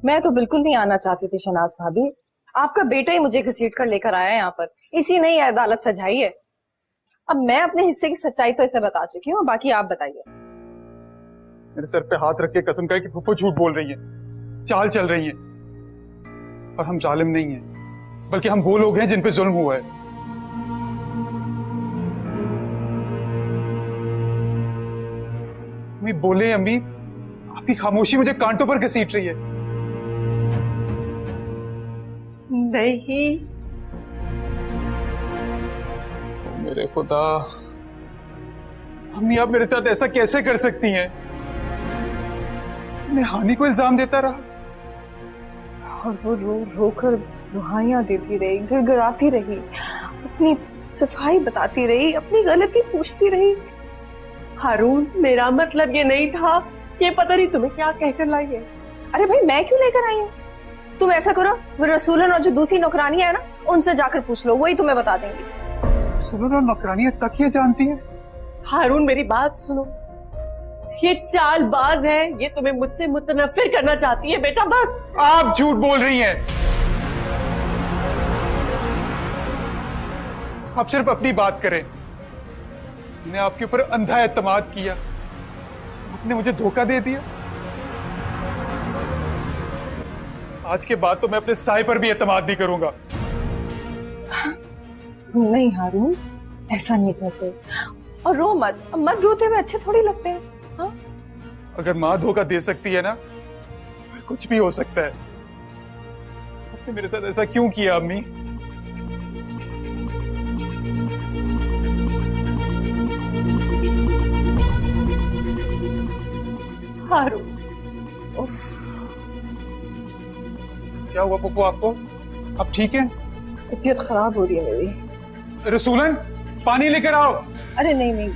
मैं तो बिल्कुल नहीं आना चाहती थी शहनाज भाभी। आपका बेटा ही मुझे घसीट कर लेकर आया है यहाँ पर। इसी ने ही अदालत सजाई है। अब मैं अपने हिस्से की सच्चाई तो इसे बता चुकी हूँ, बाकी आप बताइए। मेरे सर पे हाथ रख के कसम खाए कि फूफो झूठ बोल रही है, चाल चल रही है। और हम जालिम नहीं हैं, बल्कि हम वो लोग हैं जिन पे जुल्म हुआ है। अम्मी बोले, अम्मी आपकी खामोशी मुझे कांटों पर घसीट रही है। नहीं, मेरे खुदा, अम्मी आप मेरे साथ ऐसा कैसे कर सकती हैं? मैं हानि को इल्जाम देता रहा और वो रो रो कर दुहाइयां देती रही, गिड़गिड़ाती रही, अपनी सफाई बताती रही, अपनी गलती पूछती रही। हारून, मेरा मतलब ये नहीं था। ये पता नहीं तुम्हें क्या कहकर लाई है। अरे भाई, मैं क्यों लेकर आई हूँ? तुम ऐसा करो, वो रसूलन और जो दूसरी नौकरानियां है ना, उनसे जाकर पूछ लो, वही तुम्हें बता देंगी। सुनो ना, नौकरानियां तक ये जानती हैं। हारून, मेरी बात सुनो। ये चालबाज है, ये तुम्हें मुझसे मुतनफिर करना चाहती है बेटा, बस। आप झूठ बोल रही हैं। आप सिर्फ अपनी बात करें। मैंने आपके ऊपर अंधा एतमाद किया, आपने मुझे धोखा दे दिया। आज के बाद तो मैं अपने साए पर भी एतमाद नहीं करूंगा। नहीं हारून, ऐसा नहीं करते। और रो मत, मत रोते हुए अच्छे थोड़ी लगते हैं। हाँ? अगर माँ धोखा दे सकती है ना, तो फिर कुछ भी हो सकता है। आपने मेरे साथ ऐसा क्यों किया अम्मी? हारून, क्या हुआ पप्पू आपको? आप ठीक हैं? तबीयत खराब हो रही है मेरी। रसूलन, पानी लेकर आओ। अरे नहीं नहीं,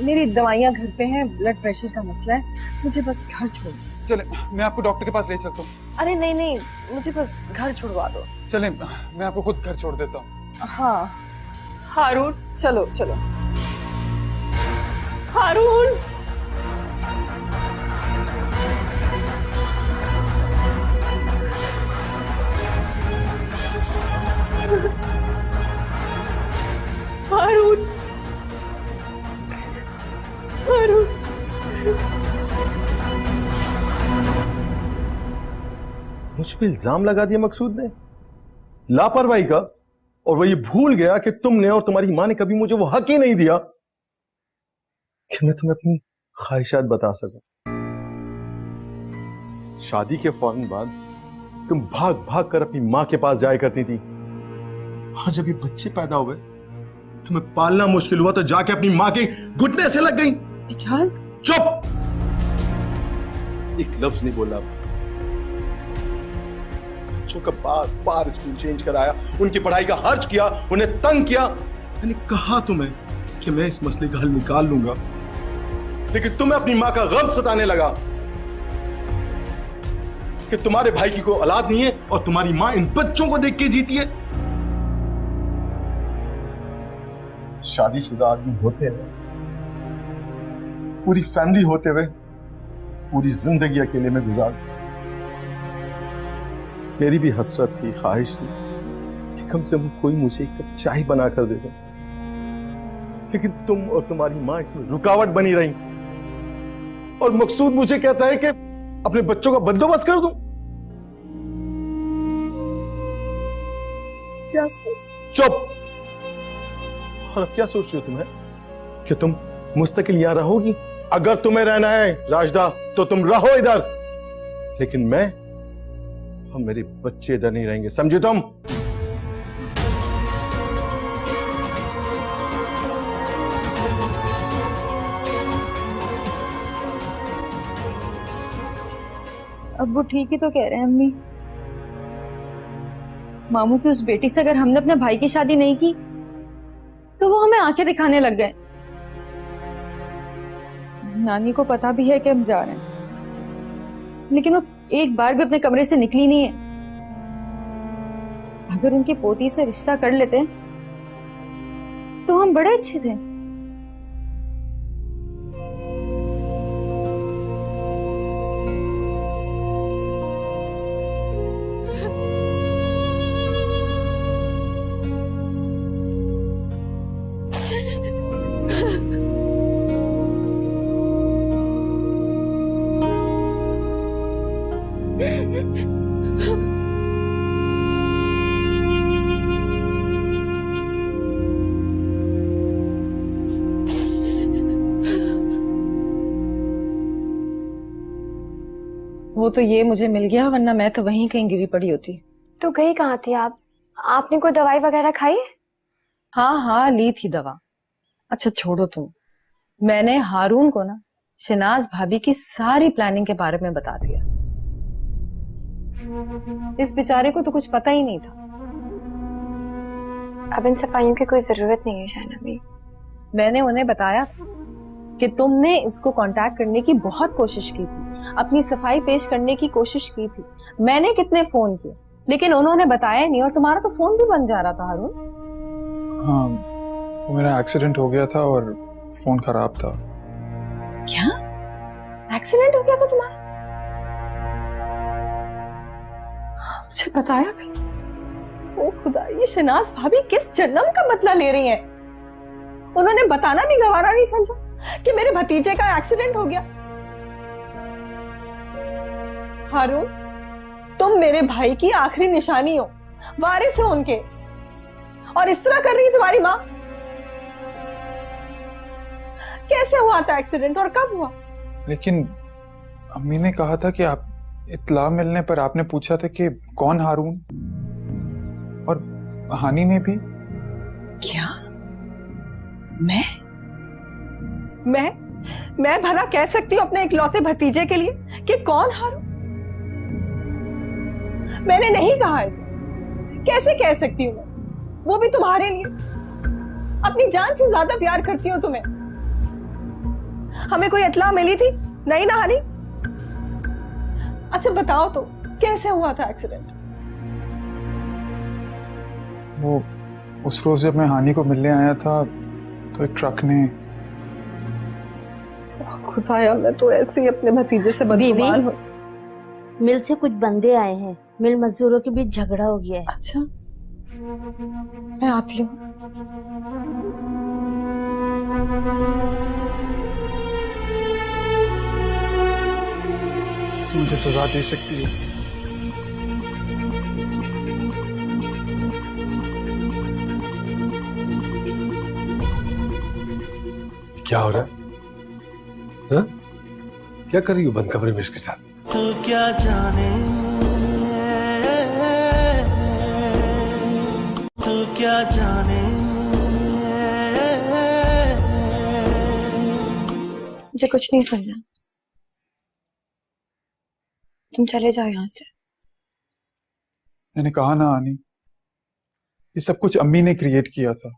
मेरी दवाइयाँ घर पे हैं, ब्लड प्रेशर का मसला है, मुझे बस घर छोड़। चले, मैं आपको डॉक्टर के पास ले सकता हूँ। अरे नहीं नहीं, मुझे बस घर छुड़वा दो। चले, मैं आपको खुद घर छोड़ देता हूँ। हाँ हारून, चलो चलो। हारून, हारून, हारून। मुझ पे इल्जाम लगा दिया मकसूद ने लापरवाही का, और वो ये भूल गया कि तुमने और तुम्हारी माँ ने कभी मुझे वो हक ही नहीं दिया कि मैं तुम्हें अपनी ख्वाहिशात बता सकूं। शादी के फौरन बाद तुम भाग भाग कर अपनी माँ के पास जाया करती थी, और जब ये बच्चे पैदा हुए, तुम्हें पालना मुश्किल हुआ तो जाके अपनी माँ के घुटने से लग गई। इजाज, चुप! एक लफ्ज नहीं बोला। बच्चों का बार बार स्कूल चेंज कराया, उनकी पढ़ाई का खर्च किया, उन्हें तंग किया। मैंने कहा तुम्हें कि मैं इस मसले का हल निकाल लूंगा, लेकिन तुम्हें अपनी मां का गम सताने लगा कि तुम्हारे भाई की कोई औलाद नहीं है और तुम्हारी मां इन बच्चों को देख के जीती है। शादीशुदा आदमी होते हुए, पूरी फैमिली होते हुए, पूरी जिंदगी अकेले में गुजार। मेरी भी हसरत थी, ख्वाहिश थी कि कम से कम कोई मुझे एक कप चाय बना कर दे दे, लेकिन तुम और तुम्हारी मां इसमें रुकावट बनी रही। और मकसूद मुझे कहता है कि अपने बच्चों का बंदोबस्त कर दूं। चुप! और अब क्या सोच रहे हो तुम्हें कि तुम मुस्तकिल यहां रहोगी? अगर तुम्हें रहना है राजदा, तो तुम रहो इधर, लेकिन मैं और मेरे बच्चे इधर नहीं रहेंगे, समझे तुम? अब वो ठीक ही तो कह रहे हैं अम्मी। मामू की उस बेटी से अगर हमने अपने भाई की शादी नहीं की तो वो हमें आंखें दिखाने लग गए। नानी को पता भी है कि हम जा रहे हैं, लेकिन वो एक बार भी अपने कमरे से निकली नहीं है। अगर उनकी पोती से रिश्ता कर लेते तो हम बड़े अच्छे थे। वो तो ये मुझे मिल गया, वरना मैं तो वहीं कहीं गिरी पड़ी होती। तो गई कहाँ थी आप? आपने कोई दवाई वगैरह खाई? हाँ हाँ, ली थी दवा। अच्छा छोड़ो तुम, मैंने हारून को ना शनाज भाभी की सारी प्लानिंग के बारे में बता दिया। इस बेचारे को तो कुछ पता ही नहीं था। अब इन सफाइयों की कोई जरूरत नहीं है शाहनबी। मैंने उन्हें बताया था कि तुमने इसको कांटेक्ट करने की बहुत कोशिश की थी, अपनी सफाई पेश करने की कोशिश की थी। मैंने कितने फोन किए, लेकिन उन्होंने बताया नहीं, और तुम्हारा तो फोन भी बंद जा रहा था हारून। हाँ, वो मेरा एक्सीडेंट हो गया था और फोन खराब था। क्या एक्सीडेंट हो गया था तुम्हारा? मुझे बताया भी नहीं। ओ खुदा, ये शनाज भाभी किस जन्म का बदला ले रही हैं? उन्होंने बताना भी गवारा नहीं समझा कि मेरे भतीजे का एक्सीडेंट हो गया। हारून, तुम मेरे भाई की आखिरी निशानी हो, वारिस हो उनके, और इस तरह कर रही है तुम्हारी माँ। कैसे हुआ था एक्सीडेंट और कब हुआ? लेकिन अम्मी ने कहा था कि आप इत्तला मिलने पर आपने पूछा था कि कौन हारून, और हानी ने भी। क्या? मैं भला कह सकती हूँ अपने इकलौते भतीजे के लिए कि कौन हारून? मैंने नहीं कहा इसे। कैसे कह सकती हूँ मैं? वो भी तुम्हारे लिए। अपनी जान से ज्यादा प्यार करती हूँ तुम्हें। हमें कोई इत्तला मिली थी? नहीं ना हानी? अच्छा बताओ तो, कैसे हुआ था एक्सीडेंट? वो उस रोज जब मैं हानी को मिलने आया था तो एक ट्रक ने। खुदाया, मैं तो ऐसे ही अपने भतीजे से बदगुमान हूँ। मिल से कुछ बंदे आए हैं, मिल मजदूरों के बीच झगड़ा हो गया है। अच्छा, मैं आती हूँ। तुम मुझे सजा दे सकती हो। क्या हो रहा है? हाँ? क्या कर रही हो बंद कमरे में इसके साथ? तू क्या जाने, तू क्या जाने। मुझे कुछ नहीं सुनना, तुम चले जाओ यहाँ से। मैंने कहा ना आनी, ये सब कुछ अम्मी ने क्रिएट किया था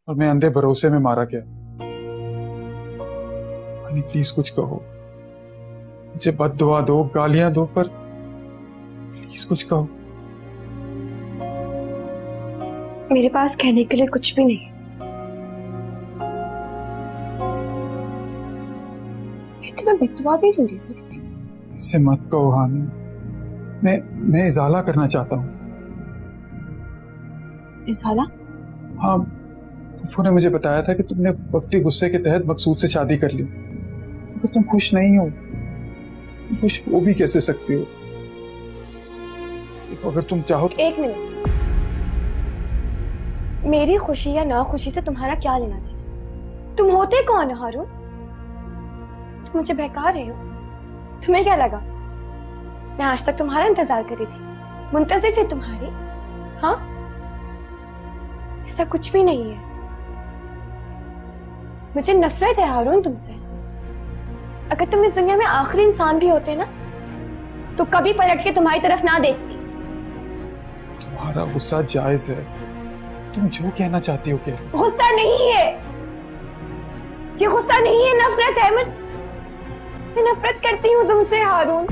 और मैं अंधे भरोसे में मारा गया। आनी प्लीज कुछ कहो, मुझे बद्दुआ दो, गालियां दो, पर प्लीज कुछ कहो। मेरे पास कहने के लिए कुछ भी नहीं। मैं तुम्हें बददुआ भी नहीं दे सकती। इससे मत कहो हानी, मैं इजाला करना चाहता हूँ। इजाला? हाँ, फूफू ने मुझे बताया था कि तुमने वक्ती गुस्से के तहत मकसूद से शादी कर ली। अगर तुम खुश नहीं हो, तुम खुश हो भी कैसे सकती हो? देखो, अगर तुम चाहो तो। एक मिनट, मेरी खुशी या ना खुशी से तुम्हारा क्या लेना देना? तुम होते कौन हो हारून? तुम मुझे बहका रहे हो? तुम्हें क्या लगा मैं आज तक तुम्हारा इंतजार कर रही थी, मुंतजिर थी तुम्हारी? हाँ, ऐसा कुछ भी नहीं है। मुझे नफरत है हारून तुमसे। अगर तुम इस दुनिया में आखिरी इंसान भी होते ना, तो कभी पलट के तुम्हारी तरफ ना देखती। तुम्हारा गुस्सा जायज है, तुम जो कहना चाहती हो कह लो। गुस्सा नहीं है ये, गुस्सा नहीं है, नफरत है। मैं नफरत करती हूँ तुमसे हारून।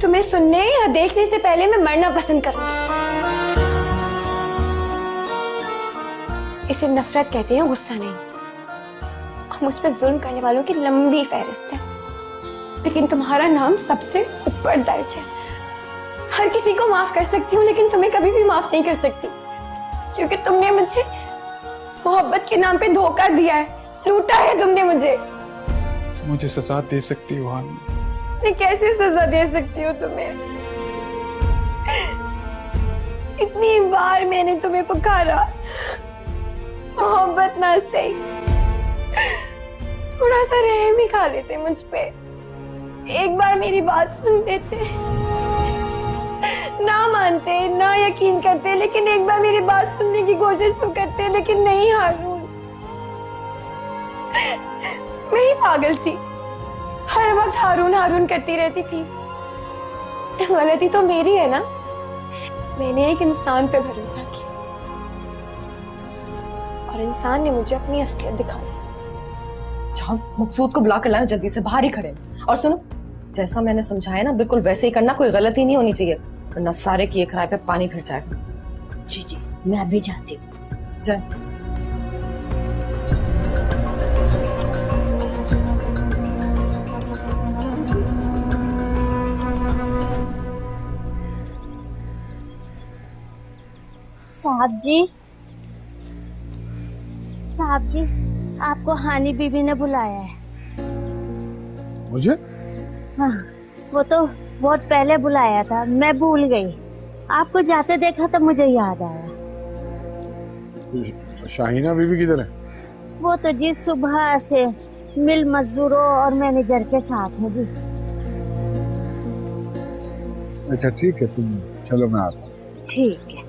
तुम्हें सुनने या देखने से पहले मैं मरना पसंद करूंगी। इसे नफरत कहते हैं, गुस्सा नहीं। और मुझ पर जुल्म करने वालों की लंबी फहरिस्त है, लेकिन तुम्हारा नाम सबसे ऊपर दर्ज है। हर किसी को माफ कर सकती हूँ, लेकिन तुम्हें कभी भी माफ नहीं कर सकती, क्योंकि तुमने मुझे मोहब्बत के नाम पे धोखा दिया है, लूटा है तुमने मुझे। मुझे सजा दे सकती हो हामी। मैं कैसे सजा दे सकती हूँ तुम्हें? इतनी बार मैंने तुम्हें पुकारा, मोहब्बत ना सही, थोड़ा सा रहम ही खा लेते मुझ पे, एक बार मेरी बात सुन लेते, ना मानते ना यकीन करते, लेकिन एक बार मेरी बात सुनने की कोशिश तो करते, लेकिन नहीं हारून। मैं ही पागल थी, हर वक्त हारून हारून करती रहती थी। गलती तो मेरी है ना, मैंने एक इंसान पे भरोसा किया और इंसान ने मुझे अपनी असलियत दिखा दी। जाओ मकसूद को बुला कर लाओ, जल्दी से बाहर ही खड़े। और सुनो, जैसा मैंने समझाया ना बिल्कुल वैसे ही करना, कोई गलती नहीं होनी चाहिए, वरना सारे किए किराए पे पानी फिर जाएगा। जी जी, मैं अभी जाती हूँ। जाए। साहब जी, आपको हानी बीबी ने बुलाया है। मुझे? हाँ, वो तो बहुत पहले बुलाया था, मैं भूल गई। आपको जाते देखा तो मुझे याद आया। शाहीना बीबी किधर है? वो तो जी सुबह से मिल मजदूरों और मैनेजर के साथ है जी। अच्छा ठीक है, तुम चलो मैं आता हूँ। ठीक है।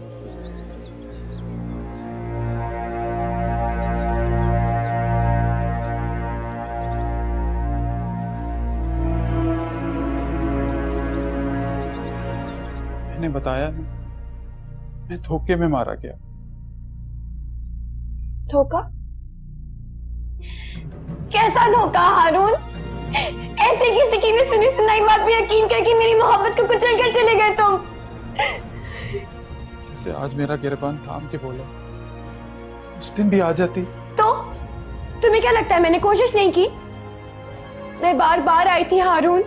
मैंने बताया ना, मैं धोखे में मारा गया। धोखा? कैसा धोखा हारून? ऐसे किसी की भी सुनी सुनाई बात पे यकीन करके मेरी मोहब्बत को कुचल कर चले गए तुम। जैसे आज मेरा गिरबान थाम के बोला, उस दिन भी आ जाती। तो तुम्हें क्या लगता है मैंने कोशिश नहीं की? मैं बार बार आई थी हारून,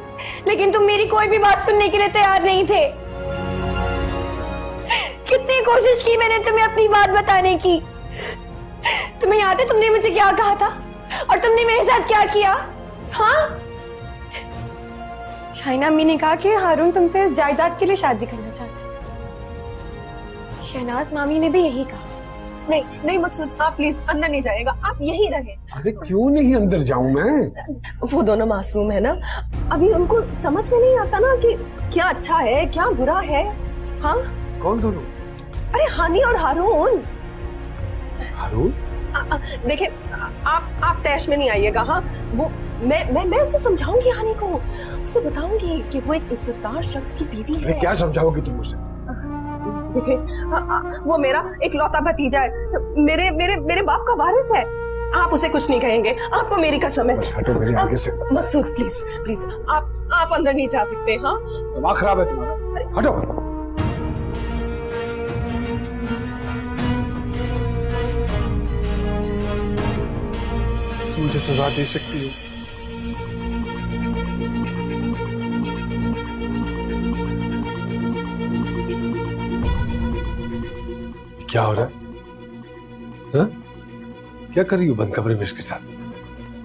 लेकिन तुम मेरी कोई भी बात सुनने के लिए तैयार नहीं थे। कितनी कोशिश की मैंने तुम्हें अपनी बात बताने की। तुम्हें याद है तुमने मुझे क्या कहा था और तुमने मेरे साथ क्या किया? हाँ, शाहीना अम्मी ने कहा कि हारून तुमसे इस जायदाद के लिए शादी करना चाहता है। शहनाज मामी ने भी यही कहा। नहीं नहीं मकसूद, आप प्लीज अंदर नहीं जाइएगा, आप यही रहे। अरे क्यों नहीं अंदर जाऊं मैं? वो दोनों मासूम है ना, अभी उनको समझ में नहीं आता ना कि क्या अच्छा है क्या बुरा है। हाँ, कौन दोनों? अरे हानी और हारून। हारून? देखिए, आप तैश में नहीं आइएगा। हाँ, वो मैं उससे समझाऊंगी हानी को, उसे बताऊंगी कि वो एक इज्जतदार शख्स की बीवी है। क्या समझाओगी तुम उसे? देखिए, वो मेरा इकलौता भतीजा है, मेरे मेरे मेरे बाप का वारिस है। आप उसे कुछ नहीं कहेंगे, आपको मेरी कसम है। बस हटो मेरे आगे से। मकसूद प्लीज प्लीज, आप अंदर नहीं जा सकते। हाँ, दिमाग खराब है तुम्हारा, हटो। मुझे सजा दे सकती हो। क्या हो रहा है? हाँ? क्या कर रही हो बंद कमरे में इसके साथ?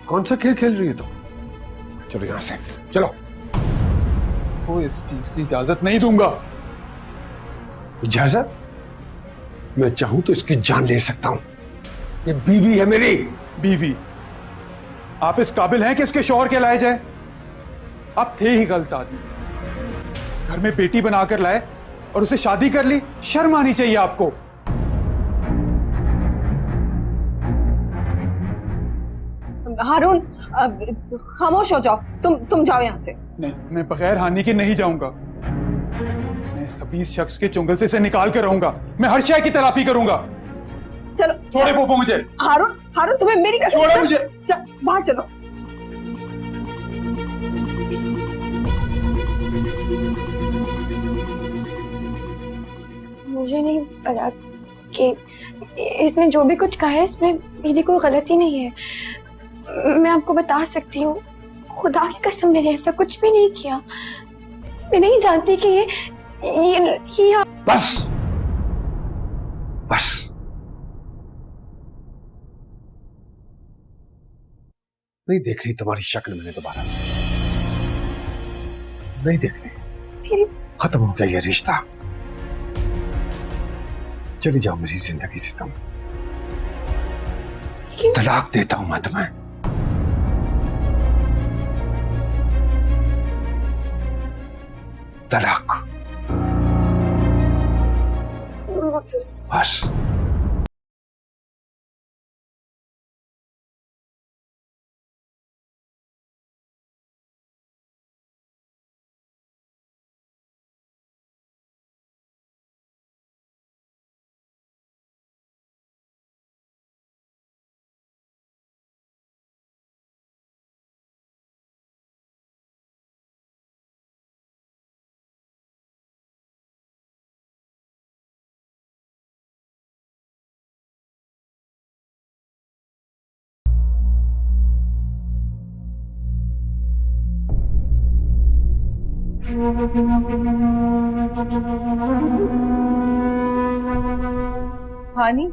कौन सा खेल खेल रही है तुम? चलो यहां से चलो। वो इस चीज की इजाजत नहीं दूंगा। इजाजत? मैं चाहूं तो इसकी जान ले सकता हूं। ये बीवी है मेरी। बीवी? आप इस काबिल हैं कि इसके शौहर कहलाए जाए? आप थे ही गलत आदमी। घर में बेटी बनाकर लाए और उसे शादी कर ली। शर्म आनी चाहिए आपको। हारून, खामोश हो जाओ। तुम जाओ यहाँ से। नहीं, मैं बगैर हानि के नहीं जाऊंगा। मैं इस खबीस शख्स के चुंगल से इसे निकाल कर रहूंगा। मैं हर शय की तलाफी करूंगा। चलो छोड़े पोपो मुझे। हारून तुम्हें मेरी कसम। छोड़ो मुझे। बाहर चलो। मुझे नहीं पता कि इसने जो भी कुछ कहा है इसमें मेरी कोई गलती नहीं है। मैं आपको बता सकती हूँ, खुदा की कसम मैंने ऐसा कुछ भी नहीं किया। मैं नहीं जानती कि ये बस बस नहीं देख रही तुम्हारी शक्ल मैंने दोबारा, नहीं देख रही। खत्म हो गया ये रिश्ता, चली जाओ मेरी जिंदगी से तुम। तलाक देता हूं मैं तुम्हें। तलाक बस। हानी,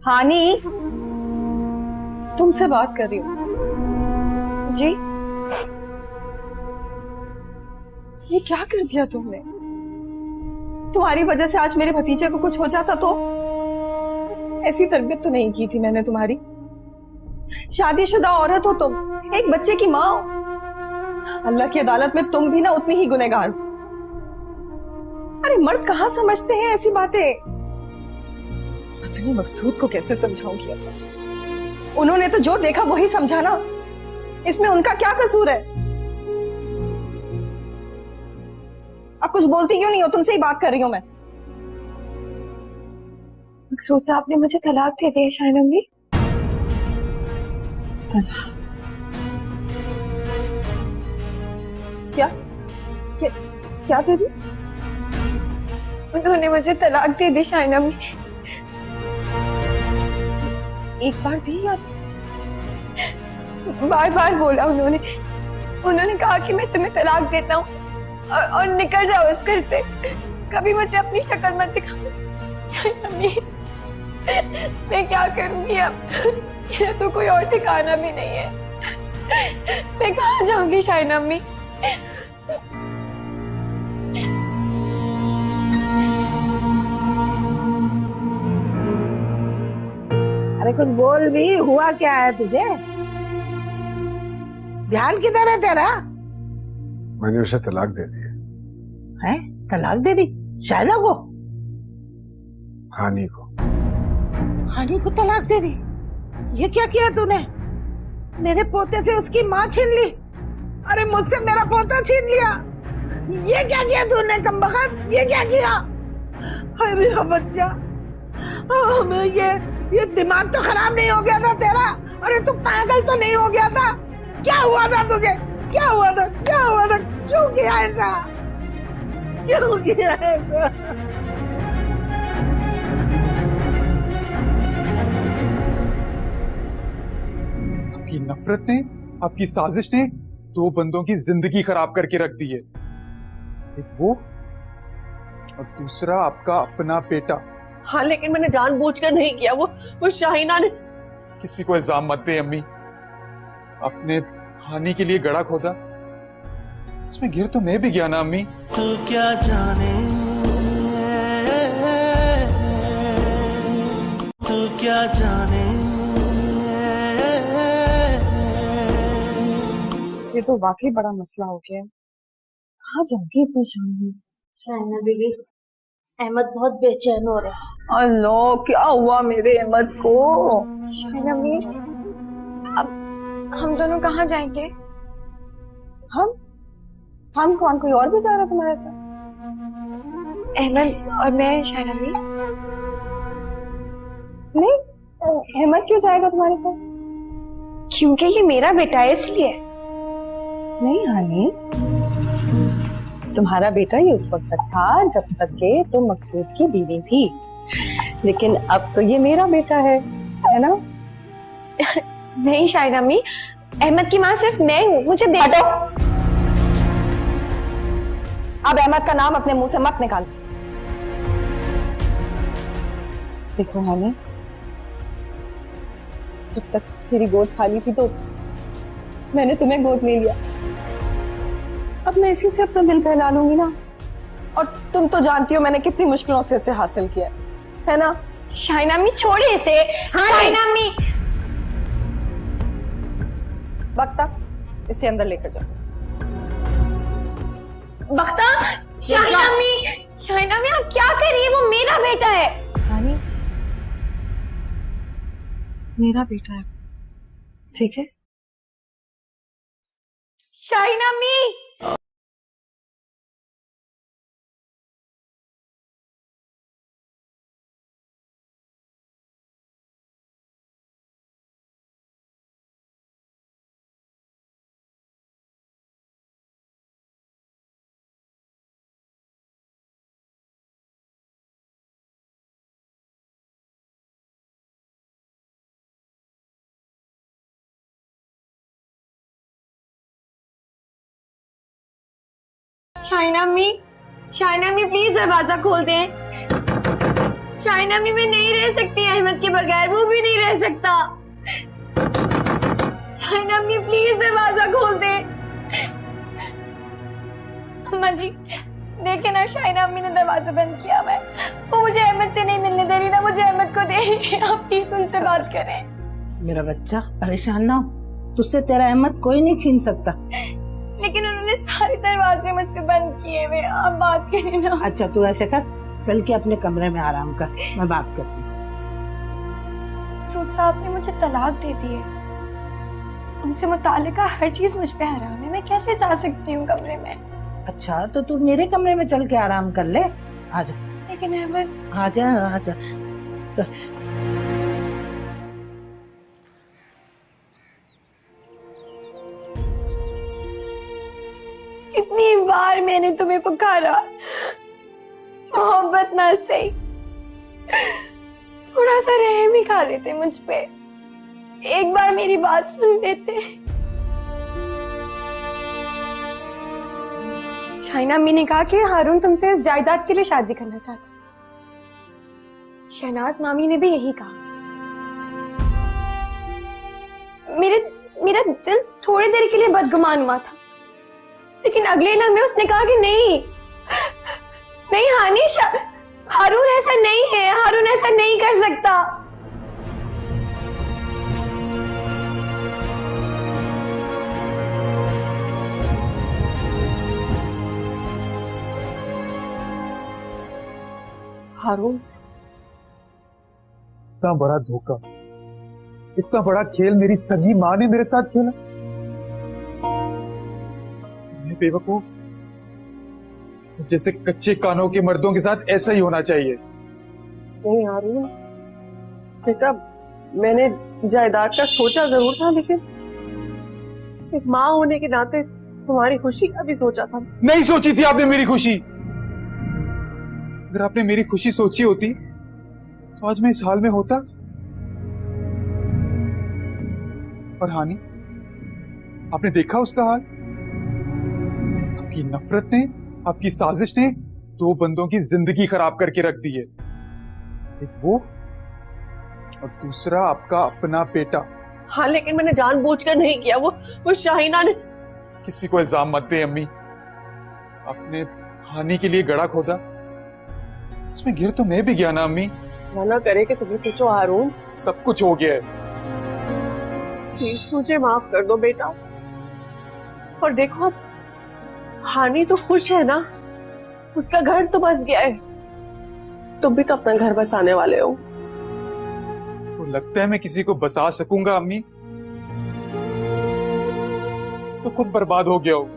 हानी, तुमसे बात कर रही हूँ। जी ये क्या कर दिया तुमने? तुम्हारी वजह से आज मेरे भतीजे को कुछ हो जाता तो? ऐसी तरबियत तो नहीं की थी मैंने तुम्हारी। शादीशुदा औरत हो तुम, एक बच्चे की माँ हो। अल्लाह की अदालत में तुम भी ना उतनी ही गुनहगार हो। अरे मर्द कहाँ समझते हैं ऐसी बातें? पता नहीं मकसूद को कैसे समझाऊंगी अब। उन्होंने तो जो देखा वही समझा ना, इसमें उनका क्या कसूर है? अब कुछ बोलती क्यों नहीं हो? तुमसे ही बात कर रही हूं मैं। मकसूद साहब ने मुझे तलाक दे दिया शायद अम्मी। क्या क्या, क्या दे दी? उन्होंने मुझे तलाक दे दी शायद अम्मी। एक बार दी या बार बार बोला उन्होंने कहा कि मैं तुम्हें तलाक देता हूँ और निकल जाओ इस घर से, कभी मुझे अपनी शक्ल मत दिखाना। शायद अम्मी मैं क्या करूंगी अब? मेरा तो कोई और ठिकाना भी नहीं है। मैं कहाँ जाऊंगी शायद अम्मी? अरे कुछ बोल भी, हुआ क्या है तुझे? ध्यान किधर है तेरा? मैंने उसे तलाक दे दी है। तलाक दे दी? शायला को? हानि को। हानि को तलाक दे दी? ये क्या किया तूने? मेरे पोते से उसकी माँ छीन ली। अरे मुझसे मेरा पोता छीन लिया। ये क्या किया तूने कमबख्त? ये क्या किया? हाय मेरा बच्चा। हमें ये दिमाग तो खराब नहीं हो गया था तेरा? अरे तू पागल तो नहीं हो गया था? क्या हुआ था तुझे? क्या हुआ था? क्या हुआ था? क्यों किया ऐसा? क्यों किया ऐसा? आपकी नफरत ने, आपकी साजिश ने दो बंदों की जिंदगी खराब करके रख दी है। एक वो और दूसरा आपका अपना बेटा। हाँ लेकिन मैंने जानबूझकर नहीं किया। वो शाहीना ने। किसी को इल्जाम मत दे अम्मी। अपने हानि के लिए गड़ा खोदा, उसमें गिर तो मैं भी गया ना अम्मी। तू क्या जाने, तू क्या जाने। ये तो वाकई बड़ा मसला हो गया। कहाँ जाऊंगी इतनी शाम में? शाइना बीबी, अहमद बहुत बेचैन हो रहा है। अल्लाह क्या हुआ मेरे अहमद को? शायद अम्मी अब हम दोनों कहाँ जाएंगे? हम कौन? कोई और भी जा रहा है तुम्हारे साथ? अहमद और मैं शायद अम्मी। नहीं, अहमद क्यों जाएगा तुम्हारे साथ? क्योंकि ये मेरा बेटा है इसलिए। नहीं हानी, तुम्हारा बेटा ही उस वक्त तक था जब तक के तुम मकसूद की बीवी थी, लेकिन अब तो ये मेरा बेटा है ना? नहीं शायद अम्मी, अहमद की माँ सिर्फ मैं हूँ। मुझे हटो। अब अहमद का नाम अपने मुंह से मत निकाल। देखो हानी, जब तक तेरी गोद खाली थी तो मैंने तुम्हें गोद ले लिया। अब मैं इसी से अपना दिल बहला लूंगी ना। और तुम तो जानती हो मैंने कितनी मुश्किलों से इसे हासिल किया है ना। शाइना अम्मी छोड़े इसे। हाँ शाइना अम्मी। बख्ता, इसे अंदर लेकर जाओ। बख्ता, शाइना अम्मी, शाइना अम्मी आप क्या कर रही है? वो मेरा बेटा है। रानी, मेरा बेटा है, ठीक है? शाइना अम्मी। शाइना अम्मी, शाइना अम्मी प्लीज दरवाजा खोल दें। शाइना अम्मी मैं नहीं रह सकती अहमद के बगैर, वो भी नहीं रह सकता। शाइना अम्मी प्लीज दरवाजा खोल दें। अम्मा जी देखे ना, शाइना अम्मी ने दरवाजा बंद किया हुआ है। वो मुझे अहमद से नहीं मिलने दे रही ना, मुझे अहमद को दे रही है। आप प्लीज उनसे बात करें। मेरा बच्चा परेशान ना हो, तुझसे तेरा अहमद कोई नहीं छीन सकता। लेकिन उन्होंने सारे दरवाजे मुझ पे बंद किए हुए। आप बात करें ना। अच्छा तू ऐसे कर, चल के अपने कमरे में आराम कर, मैं बात करती हूँ। सूद साहब ने मुझे तलाक दे दी है। उनसे मुतालिका हर चीज मुझ पे हराम है। मैं कैसे जा सकती हूँ कमरे में? अच्छा तो तू मेरे कमरे में चल के आराम कर ले, आजा। लेकिन अहमद, आजा आजा चल। कितनी बार मैंने तुम्हें पुकारा, मोहब्बत ना सही, थोड़ा सा रहम ही खा लेते मुझ पे, एक बार मेरी बात सुन लेते। शाइना अम्मी ने कहा कि हारून तुमसे इस जायदाद के लिए शादी करना चाहता। शहनाज मामी ने भी यही कहा। मेरा दिल थोड़ी देर के लिए बदगुमान हुआ था, लेकिन अगले लम्हे उसने कहा कि नहीं नहीं हानी, हारून ऐसा नहीं है, हारून ऐसा नहीं कर सकता। हारून, इतना बड़ा धोखा, इतना बड़ा खेल मेरी सगी माँ ने मेरे साथ खेला। मैं बेवकूफ, जैसे कच्चे कानों के मर्दों के साथ ऐसा ही होना चाहिए। नहीं हारून बेटा, मैंने जायदाद का सोचा जरूर था, लेकिन एक माँ होने के नाते तुम्हारी खुशी का भी सोचा था। नहीं सोची थी आपने मेरी खुशी। अगर आपने मेरी खुशी सोची होती तो आज मैं इस हाल में होता। और हानि, आपने देखा उसका हाल? आपकी नफरत ने, आपकी साजिश ने दो बंदों की जिंदगी खराब करके रख दी है। एक वो और दूसरा आपका अपना बेटा। हाँ लेकिन मैंने जानबूझकर नहीं किया। वो शाहिना ने। किसी को इल्जाम मत दे अम्मी। आपने हानि के लिए गड़ा खोदा, उसमें गिर तो मैं भी गया ना अम्मी। मना करे कि तुम्हें पूछो हारून। सब कुछ हो गया है। प्लीज मुझे माफ कर दो बेटा। और देखो हानि तो खुश है ना, उसका घर तो बस गया है, तुम भी तो अपना घर बसाने वाले हो। तो लगता है मैं किसी को बसा सकूंगा अम्मी? तो खुद बर्बाद हो गया हो।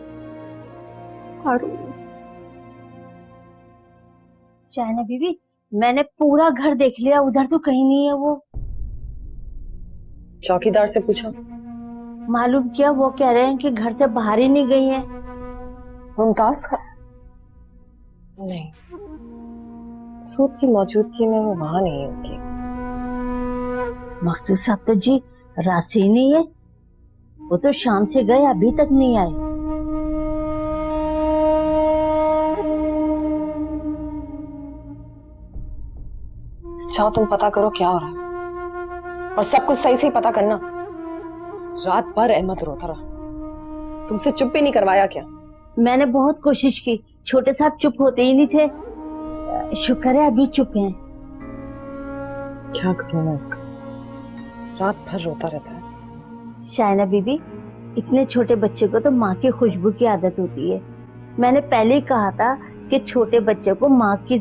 शाहिना बीबी, मैंने पूरा घर देख लिया, उधर तो कहीं नहीं है वो। चौकीदार से पूछा? मालूम क्या, वो कह रहे हैं कि घर से बाहर ही नहीं गई है। मुमताज का? नहीं, सूद की मौजूदगी में वो वहां नहीं होगी। मकसूद साहब तो जी राशि ही नहीं है, वो तो शाम से गए अभी तक नहीं आए। जाओ तुम पता करो क्या हो रहा है। और सब कुछ सही से पता करना। रात भर अहमद रोता रहा, तुमसे चुप भी नहीं करवाया क्या? मैंने बहुत कोशिश की, छोटे साहब चुप होते ही नहीं थे। शुक्र है अभी चुप हैं। क्या करूं मैं इसका, रात भर रोता रहता है। शायना बीबी, इतने छोटे बच्चे को तो माँ की खुशबू की आदत होती है। मैंने पहले ही कहा था कि छोटे बच्चे को माँ की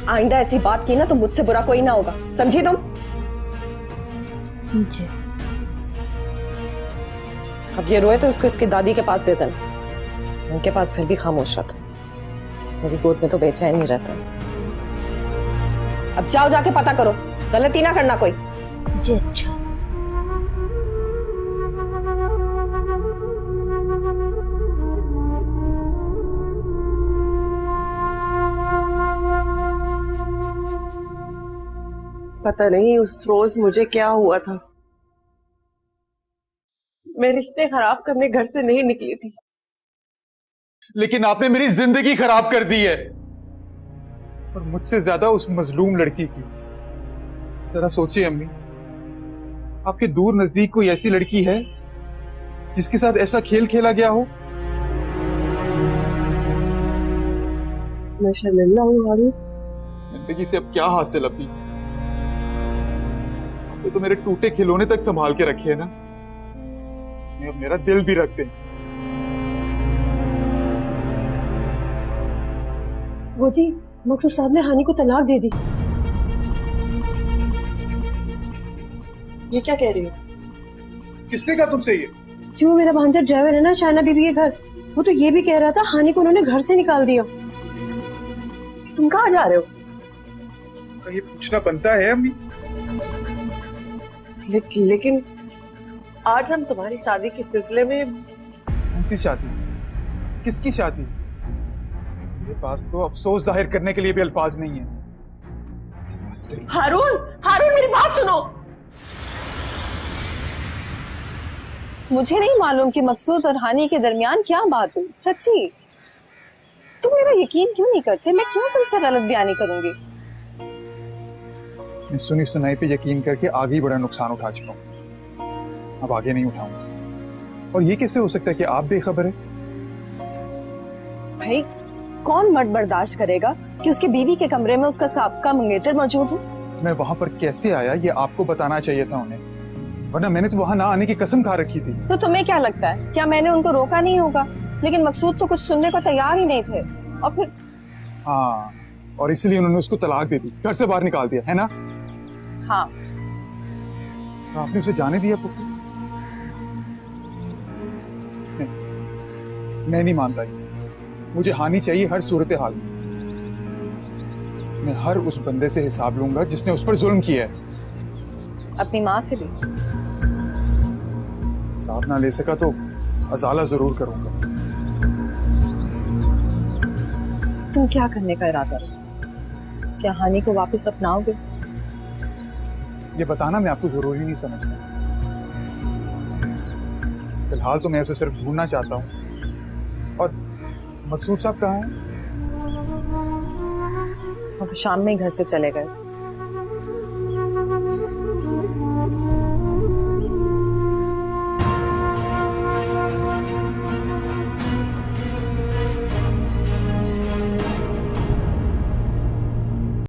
आइंदा ऐसी बात की ना तो मुझसे बुरा कोई ना होगा, समझी तुम? जी। अब ये रोए तो उसको इसकी दादी के पास दे देना, उनके पास फिर भी खामोश रखा, मेरी गोद में तो बेचैन ही रहता है। अब जाओ, जाके पता करो, गलती ना करना कोई। जी अच्छा। पता नहीं उस रोज मुझे क्या हुआ था, मैं रिश्ते खराब करने घर से नहीं निकली थी। लेकिन आपने मेरी जिंदगी खराब कर दी है, और मुझसे ज्यादा उस मजलूम लड़की की। जरा सोचिए अम्मी, आपके दूर नजदीक कोई ऐसी लड़की है जिसके साथ ऐसा खेल खेला गया हो? मैं शर्मिंदा हूँ हारून। जिंदगी से अब क्या हासिल अभी? आपने तो मेरे टूटे खिलौने तक संभाल के रखे हैं ना, अब मेरा दिल भी रखते हैं। वो जी, मकसूद साहब ने हानि को तलाक दे दी। ये क्या कह रही हो? किसने कहा तुमसे ये? जी वो मेरा भांजा ड्राइवर है ना शायना बीबी के घर, वो तो ये भी कह रहा था हानि को उन्होंने घर से निकाल दिया। तुम कहाँ जा रहे हो? ये पूछना बनता है अम्मी। लेकिन आज हम तुम्हारी शादी के सिलसिले में। कौन सी शादी? किसकी शादी? मेरे पास तो अफसोस जाहिर करने के लिए भी अल्फाज नहीं है। हारून, हारून मेरी बात सुनो। मुझे नहीं मालूम कि मकसूद और हानि के दरमियान क्या बात हुई। सच्ची तुम मेरा यकीन क्यों नहीं करते? मैं क्यों तुमसे गलत बयानी करूंगी? मैं सुनी सुनाई पे यकीन करके आगे ही बड़ा नुकसान उठा चुका हूं, अब आगे नहीं उठाऊंगा। और ये कैसे हो सकता है कि आप बेखबर है? भाई कौन मर्द बर्दाश्त करेगा कि उसके बीवी के कमरे में उसका साबका मंगेतर मौजूद हो? मैं वहां पर कैसे आया ये आपको बताना चाहिए था उन्हें, वरना मैंने तो वहां ना आने की कसम खा रखी थी। तो तुम्हें क्या लगता है, क्या मैंने उनको रोका नहीं होगा? लेकिन मकसूद तो कुछ सुनने को तैयार ही नहीं थे, और फिर हाँ, और इसलिए उन्होंने उसको तलाक दे दी, घर से बाहर निकाल दिया, है ना? हाँ। तो आपने उसे जाने दिया पुप्पी? मैं नहीं मानता ये। मुझे हानि चाहिए हर सूरत हाल में। मैं हर उस बंदे से हिसाब लूंगा जिसने उस पर जुल्म किया है। अपनी माँ से भी हिसाब ना ले सका तो अजाला जरूर करूंगा। तुम क्या करने का इरादा रखो? क्या हानि को वापस अपनाओगे? ये बताना मैं आपको जरूरी नहीं समझता। फिलहाल तो मैं उसे सिर्फ ढूंढना चाहता हूँ। और मकसूद साहब कहाँ हैं? वो तो शाम में ही घर से चले गए।